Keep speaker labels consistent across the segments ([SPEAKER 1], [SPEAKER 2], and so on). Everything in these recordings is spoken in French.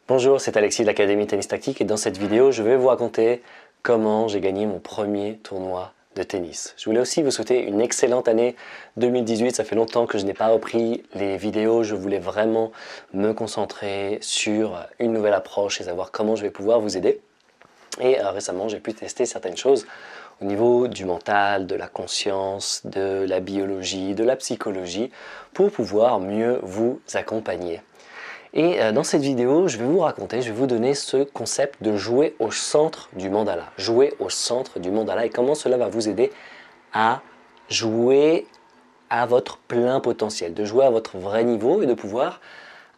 [SPEAKER 1] Bonjour, c'est Alexis de l'Académie Tennis Tactique et dans cette vidéo, je vais vous raconter comment j'ai gagné mon premier tournoi de tennis. Je voulais aussi vous souhaiter une excellente année 2018. Ça fait longtemps que je n'ai pas repris les vidéos. Je voulais vraiment me concentrer sur une nouvelle approche et savoir comment je vais pouvoir vous aider. Et récemment, j'ai pu tester certaines choses au niveau du mental, de la conscience, de la biologie, de la psychologie pour pouvoir mieux vous accompagner. Et dans cette vidéo, je vais vous raconter, je vais vous donner ce concept de jouer au centre du mandala. Jouer au centre du mandala et comment cela va vous aider à jouer à votre plein potentiel, de jouer à votre vrai niveau et de pouvoir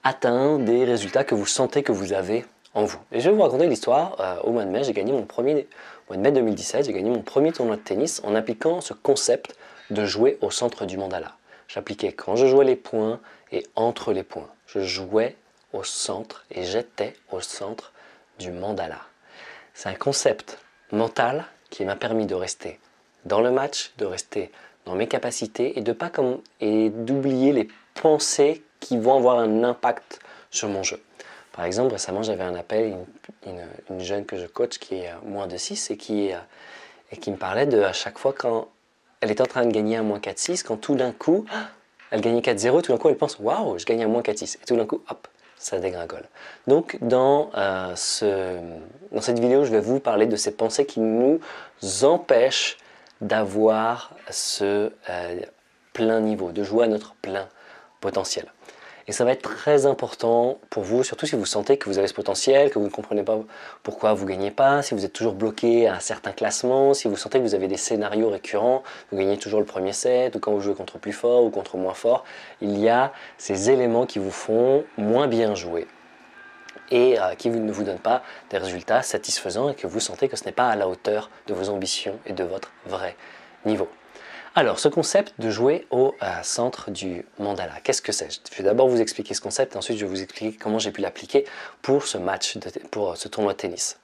[SPEAKER 1] atteindre des résultats que vous sentez que vous avez en vous. Et je vais vous raconter l'histoire. Au mois de mai, au mois de mai 2017, j'ai gagné mon premier tournoi de tennis en appliquant ce concept de jouer au centre du mandala. J'appliquais quand je jouais les points et entre les points. Je jouais au centre et j'étais au centre du mandala. C'est un concept mental qui m'a permis de rester dans le match, de rester dans mes capacités et d'oublier les pensées qui vont avoir un impact sur mon jeu. Par exemple, récemment, j'avais un appel, une jeune que je coach qui est moins de 6 et qui me parlait de à chaque fois quand elle était en train de gagner un moins 4-6, quand tout d'un coup, elle gagnait 4-0, tout d'un coup, elle pense « Waouh, je gagne un moins 4-6 ». Et tout d'un coup, hop, ça dégringole. Donc, dans cette vidéo, je vais vous parler de ces pensées qui nous empêchent d'avoir ce plein niveau, de jouer à notre plein potentiel. Et ça va être très important pour vous, surtout si vous sentez que vous avez ce potentiel, que vous ne comprenez pas pourquoi vous ne gagnez pas, si vous êtes toujours bloqué à un certain classement, si vous sentez que vous avez des scénarios récurrents, vous gagnez toujours le premier set, ou quand vous jouez contre plus fort ou contre moins fort, il y a ces éléments qui vous font moins bien jouer et qui ne vous donnent pas des résultats satisfaisants et que vous sentez que ce n'est pas à la hauteur de vos ambitions et de votre vrai niveau. Alors, ce concept de jouer au centre du mandala, qu'est-ce que c'est? Je vais d'abord vous expliquer ce concept et ensuite je vais vous expliquer comment j'ai pu l'appliquer pour pour ce tournoi de tennis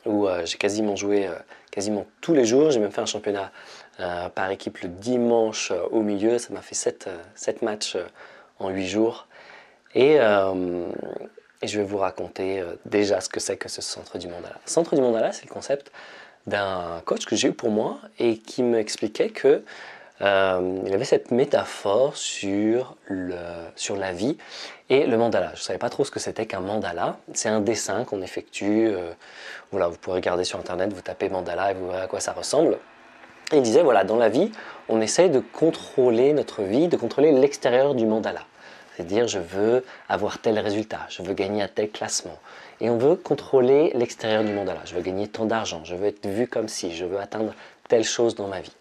[SPEAKER 1] où j'ai quasiment joué quasiment tous les jours. J'ai même fait un championnat par équipe le dimanche au milieu. Ça m'a fait 7 matchs en 8 jours. Et je vais vous raconter déjà ce que c'est que ce centre du mandala. Le centre du mandala, c'est le concept d'un coach que j'ai eu pour moi et qui m'expliquait que il avait cette métaphore sur la vie et le mandala. Je ne savais pas trop ce que c'était qu'un mandala. C'est un dessin qu'on effectue. Voilà, vous pourrez regarder sur internet, vous tapez mandala et vous verrez à quoi ça ressemble. Et il disait, voilà, dans la vie, on essaye de contrôler notre vie, de contrôler l'extérieur du mandala. C'est-à-dire, je veux avoir tel résultat, je veux gagner un tel classement. Et on veut contrôler l'extérieur du mandala. Je veux gagner tant d'argent, je veux être vu comme si, je veux atteindre telle chose dans ma vie.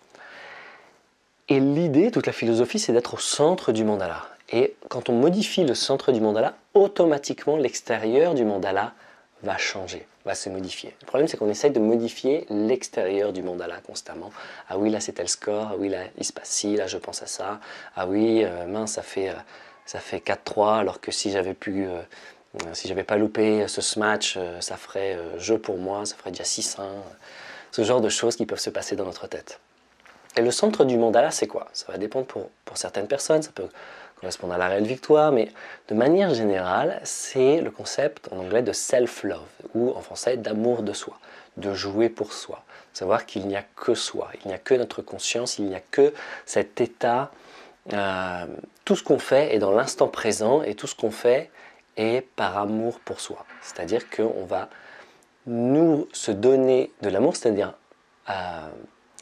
[SPEAKER 1] Et l'idée, toute la philosophie, c'est d'être au centre du mandala. Et quand on modifie le centre du mandala, automatiquement l'extérieur du mandala va changer, va se modifier. Le problème, c'est qu'on essaye de modifier l'extérieur du mandala constamment. Ah oui, là c'est tel score, ah oui, là il se passe ci, là je pense à ça. Ah oui, mince, ça fait 4-3, alors que si j'avais pas loupé ce match, ça ferait jeu pour moi, ça ferait déjà 6-1. Ce genre de choses qui peuvent se passer dans notre tête. Et le centre du mandala, c'est quoi? Ça va dépendre pour certaines personnes, ça peut correspondre à la réelle victoire, mais de manière générale, c'est le concept en anglais de self-love, ou en français d'amour de soi, de jouer pour soi. Savoir qu'il n'y a que soi, il n'y a que notre conscience, il n'y a que cet état. Tout ce qu'on fait est dans l'instant présent et tout ce qu'on fait est par amour pour soi. C'est-à-dire qu'on va nous se donner de l'amour, c'est-à-dire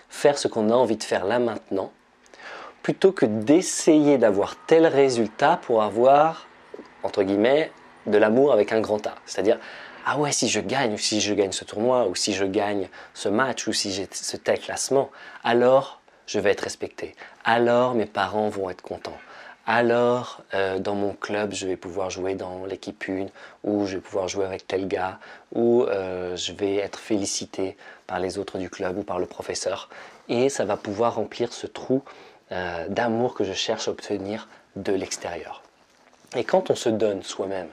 [SPEAKER 1] faire ce qu'on a envie de faire là maintenant, plutôt que d'essayer d'avoir tel résultat pour avoir, entre guillemets, de l'amour avec un grand A. C'est-à-dire, ah ouais, si je gagne, ou si je gagne ce tournoi, ou si je gagne ce match, ou si j'ai ce tel classement, alors je vais être respecté. Alors mes parents vont être contents. Alors dans mon club, je vais pouvoir jouer dans l'équipe 1, ou je vais pouvoir jouer avec tel gars, ou je vais être félicité par les autres du club ou par le professeur. Et ça va pouvoir remplir ce trou d'amour que je cherche à obtenir de l'extérieur. Et quand on se donne soi-même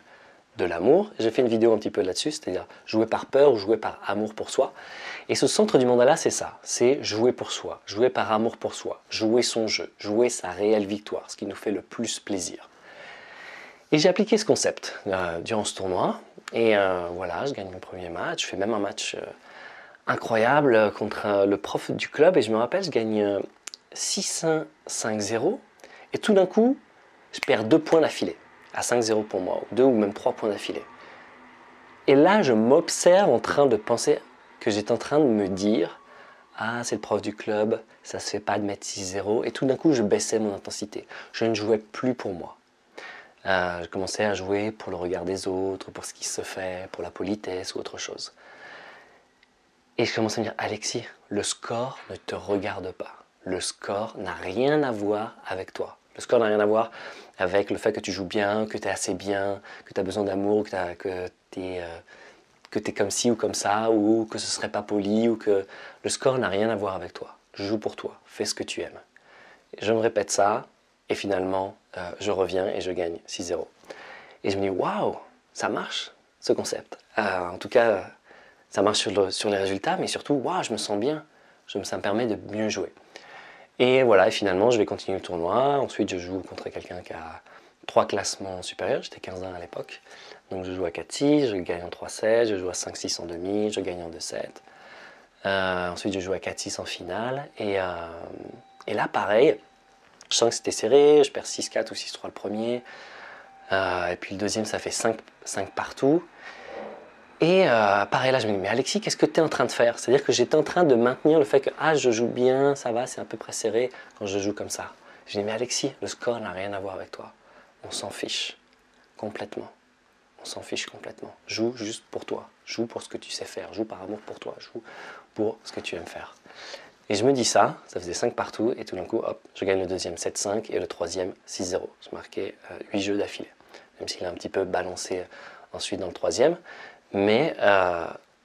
[SPEAKER 1] de l'amour, j'ai fait une vidéo un petit peu là-dessus, c'est-à-dire jouer par peur ou jouer par amour pour soi. Et ce centre du mandala, c'est ça, c'est jouer pour soi, jouer par amour pour soi, jouer son jeu, jouer sa réelle victoire, ce qui nous fait le plus plaisir. Et j'ai appliqué ce concept durant ce tournoi. Et voilà, je gagne mon premier match. Je fais même un match incroyable contre le prof du club. Et je me rappelle, je gagne 6-1, 5-0. Et tout d'un coup, je perds 2 points d'affilée. À 5-0 pour moi, ou 2 ou même 3 points d'affilée. Et là, je m'observe en train de penser que j'étais en train de me dire « Ah, c'est le prof du club, ça se fait pas de mettre 6-0. » Et tout d'un coup, je baissais mon intensité. Je ne jouais plus pour moi. Je commençais à jouer pour le regard des autres, pour ce qui se fait, pour la politesse ou autre chose. Et je commençais à me dire « Alexis, le score ne te regarde pas. Le score n'a rien à voir avec toi. Le score n'a rien à voir avec le fait que tu joues bien, que tu es assez bien, que tu as besoin d'amour, que tu es comme ci ou comme ça, ou que ce ne serait pas poli, ou que le score n'a rien à voir avec toi. Je joue pour toi, fais ce que tu aimes. » Je me répète ça, et finalement, je reviens et je gagne 6-0. Et je me dis, waouh, ça marche, ce concept. En tout cas, ça marche sur les résultats, mais surtout, waouh, je me sens bien. Ça me permet de mieux jouer. Et voilà, et finalement, je vais continuer le tournoi. Ensuite, je joue contre quelqu'un qui a 3 classements supérieurs. J'étais 15-1 à l'époque. Donc, je joue à 4-6, je gagne en 3-7, je joue à 5-6 en demi, je gagne en 2-7. Ensuite, je joue à 4-6 en finale. Et là, pareil, je sens que c'était serré. Je perds 6-4 ou 6-3 le premier. Et puis le deuxième, ça fait 5 partout. Et pareil, là, je me dis, mais Alexis, qu'est-ce que tu es en train de faire? C'est-à-dire que j'étais en train de maintenir le fait que je joue bien, ça va, c'est à peu près serré quand je joue comme ça. Je dis, mais Alexis, le score n'a rien à voir avec toi. On s'en fiche complètement. On s'en fiche complètement. Joue juste pour toi. Joue pour ce que tu sais faire. Joue par amour pour toi. Joue pour ce que tu aimes faire. Et je me dis ça faisait 5 partout. Et tout d'un coup, hop, je gagne le deuxième 7-5 et le troisième 6-0. Je marquais 8 jeux d'affilée. Même s'il a un petit peu balancé ensuite dans le troisième. Mais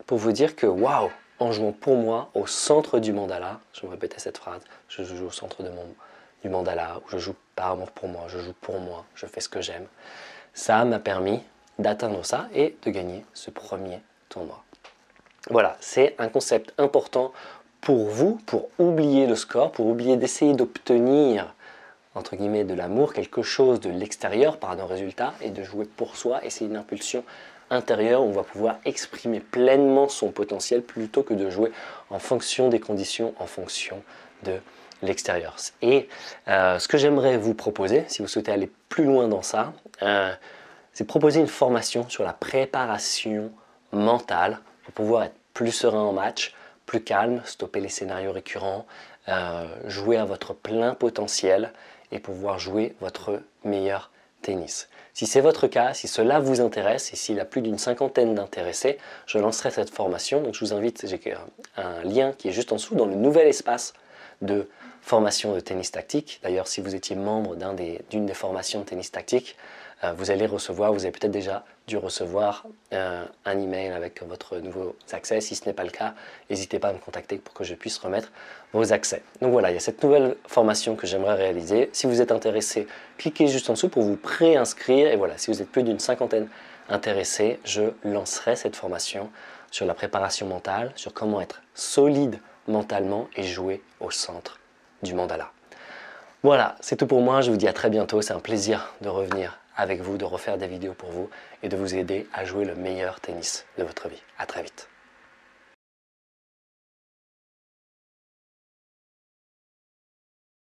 [SPEAKER 1] pour vous dire que waouh, en jouant pour moi au centre du mandala, je me répétais cette phrase, je joue au centre du mandala, où je joue par amour pour moi, je joue pour moi, je fais ce que j'aime. Ça m'a permis d'atteindre ça et de gagner ce premier tournoi. Voilà, c'est un concept important pour vous, pour oublier le score, pour oublier d'essayer d'obtenir entre guillemets de l'amour, quelque chose de l'extérieur par nos résultats et de jouer pour soi et c'est une impulsion intérieure où on va pouvoir exprimer pleinement son potentiel plutôt que de jouer en fonction des conditions, en fonction de l'extérieur. Et ce que j'aimerais vous proposer, si vous souhaitez aller plus loin dans ça, c'est de proposer une formation sur la préparation mentale pour pouvoir être plus serein en match, plus calme, stopper les scénarios récurrents, jouer à votre plein potentiel et pouvoir jouer votre meilleur tennis. Si c'est votre cas, si cela vous intéresse et s'il y a plus d'une 50aine d'intéressés, je lancerai cette formation. Donc je vous invite, j'ai un lien qui est juste en dessous dans le nouvel espace de formation de tennis tactique. D'ailleurs, si vous étiez membre d'une des formations de tennis tactique, vous allez recevoir, vous avez peut-être déjà dû recevoir un email avec votre nouveau accès. Si ce n'est pas le cas, n'hésitez pas à me contacter pour que je puisse remettre vos accès. Donc voilà, il y a cette nouvelle formation que j'aimerais réaliser. Si vous êtes intéressé, cliquez juste en dessous pour vous préinscrire. Et voilà, si vous êtes plus d'une 50aine intéressés, je lancerai cette formation sur la préparation mentale, sur comment être solide mentalement et jouer au centre du mandala. Voilà, c'est tout pour moi. Je vous dis à très bientôt. C'est un plaisir de revenir avec vous, de refaire des vidéos pour vous et de vous aider à jouer le meilleur tennis de votre vie. À très vite.